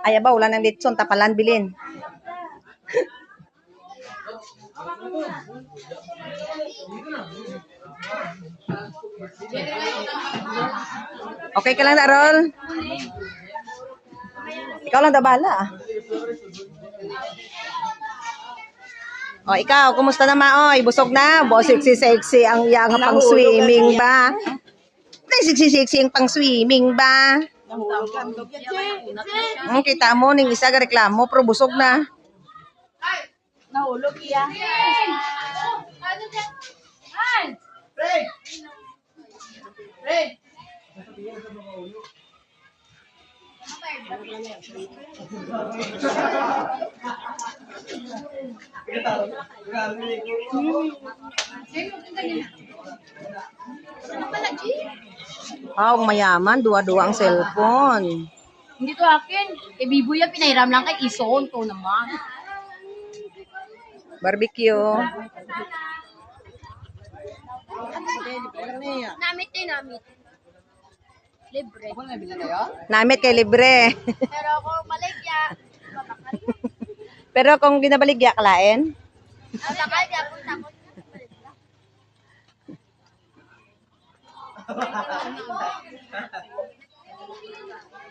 Ay, ba, wala nang litson, tapalan, bilin. Okay ka lang, Darol? Ikaw lang dabala. O, ikaw, kumusta naman, oy? Busog na? Bo, sexy ang yang pang swimming ba? Sexy ang pang swimming ba? Kita mo, ning isa ka reklamo, pero busog na. Nahulog iya. Pre! Pre! Ang mayaman, dua-dua ang cellphone. Hindi to akin. Kay Bibo yan, pinahiram lang kay Ison. To naman. Barbecue. Namit eh, namit. Libre. Namit kay libre. Pero ako maligya. Pero kung ginabaligya, kalain? Bakal niya, punta ko.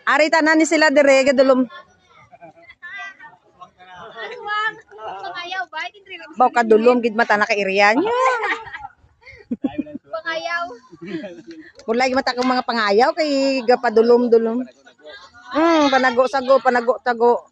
Ari tanan ni sila dire gadulom. Pangayaw ba? Baw kadulom gid mata na ka area nya. Pangayaw. Wala gid mata kang mga pangayaw kay gapadulom-dulom. Panago-sago, panago-tago.